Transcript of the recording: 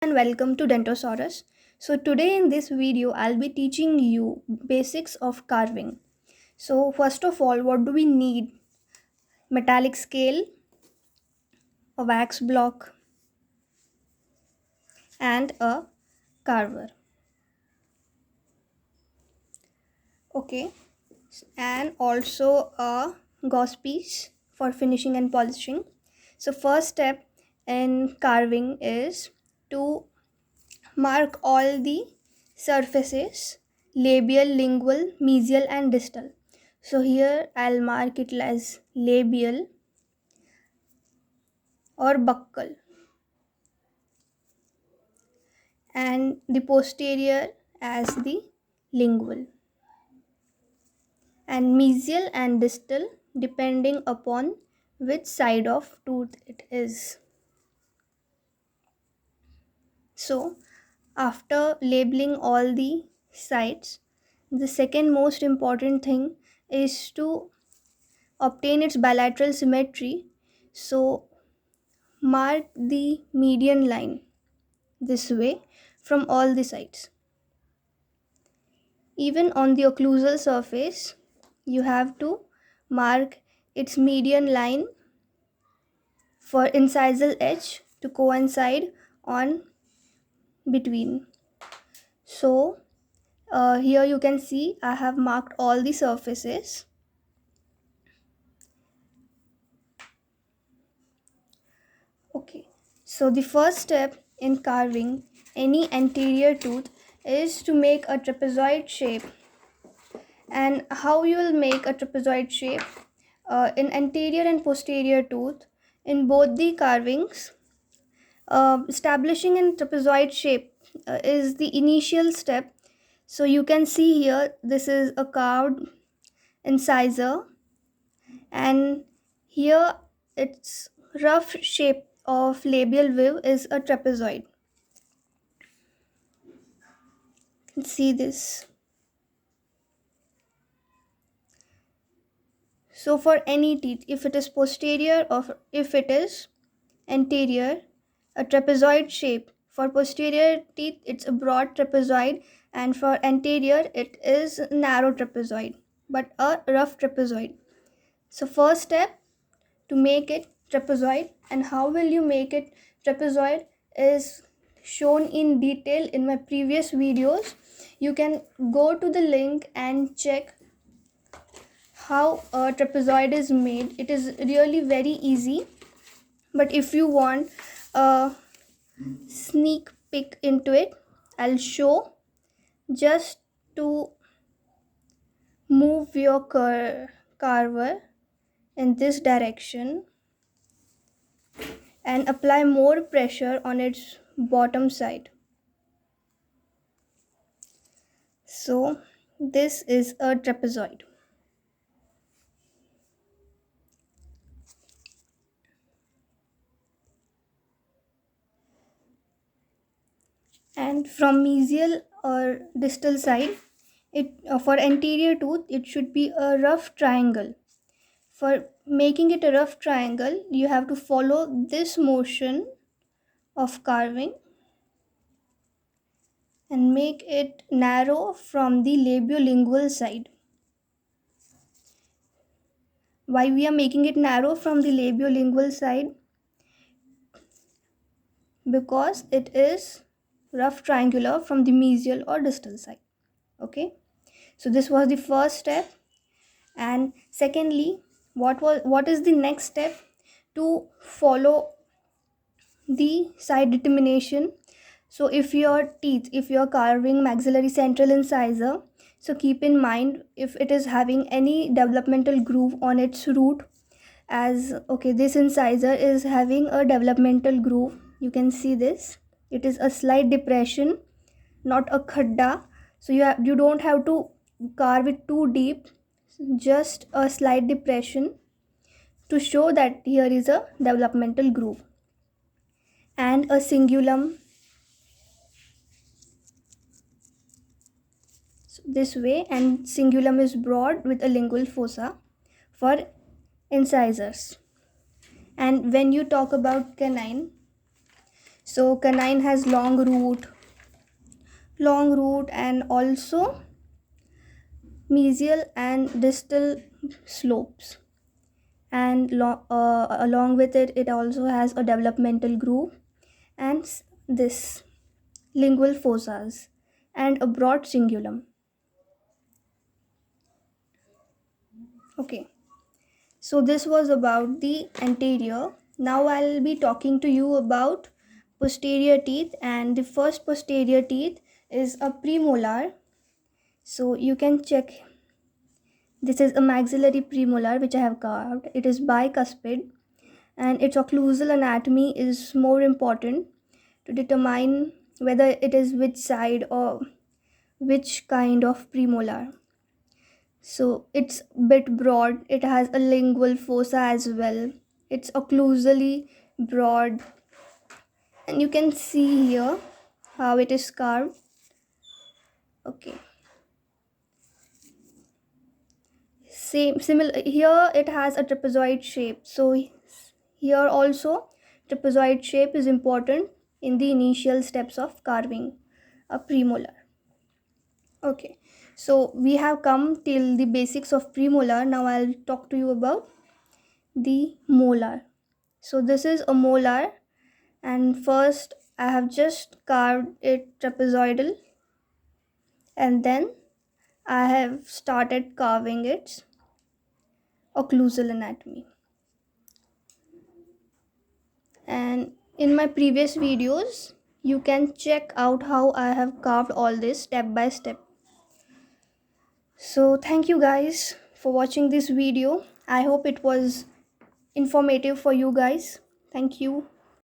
And welcome to Dentosaurus. So today in this video I'll be teaching you basics of carving. So first of all, what do we need? Metallic scale, a wax block, and a carver. Okay, and also a gauze piece for finishing and polishing. So first step in carving is to mark all the surfaces: labial, lingual, mesial, and distal. So here I'll mark it as labial or buccal, and the posterior as the lingual, and mesial and distal depending upon which side of tooth it is. So after labeling all the sides, the second most important thing is to obtain its bilateral symmetry. So mark the median line this way from all the sides. Even on the occlusal surface, you have to mark its median line for incisal edge to coincide on between. So here you can see I have marked all the surfaces. Okay, so the first step in carving any anterior tooth is to make a trapezoid shape. And how you will make a trapezoid shape? In anterior and posterior tooth, in both the carvings, establishing a trapezoid shape is the initial step. So you can see here, this is a carved incisor, and here its rough shape of labial view is a trapezoid. You can see this. So for any teeth, if it is posterior or if it is anterior, a trapezoid shape. For posterior teeth, it's a broad trapezoid, and for anterior, it is narrow trapezoid, but a rough trapezoid. So first step to make it trapezoid, and how will you make it trapezoid is shown in detail in my previous videos. You can go to the link and check how a trapezoid is made. It is really very easy, but if you want a sneak peek into it, I'll show. Just to move your carver in this direction and apply more pressure on its bottom side. So this is a trapezoid. And from mesial or distal side, it for anterior tooth it should be a rough triangle. For making it a rough triangle, you have to follow this motion of carving and make it narrow from the labiolingual side. Why we are making it narrow from the labiolingual side? Because it is rough triangular from the mesial or distal side. Okay, so this was the first step. And secondly, what is the next step? To follow the side determination. So if you're carving maxillary central incisor, so keep in mind if it is having any developmental groove on its root. As okay, this incisor is having a developmental groove. You can see this. It is a slight depression, not a khadda. So you don't have to carve it too deep, just a slight depression to show that here is a developmental groove. And a cingulum, so this way, and cingulum is broad with a lingual fossa for incisors. And when you talk about canine, So canine has long root, and also mesial and distal slopes. And along with it, it also has a developmental groove and this lingual fossas and a broad cingulum. Okay, so this was about the anterior. Now I'll be talking to you about posterior teeth, and the first posterior teeth is a premolar. So you can check, this is a maxillary premolar which I have carved. It is bicuspid, and its occlusal anatomy is more important to determine whether it is which side or which kind of premolar. So it's bit broad. It has a lingual fossa as well. It's occlusally broad, and you can see here how it is carved. Okay, same similar here. It has a trapezoid shape. So here also trapezoid shape is important in the initial steps of carving a premolar. Okay, so we have come till the basics of premolar. Now I'll talk to you about the molar. So this is a molar, and first I have just carved it trapezoidal, and then I have started carving its occlusal anatomy. And in my previous videos, you can check out how I have carved all this step by step. So thank you guys for watching this video. I hope it was informative for you guys. Thank you.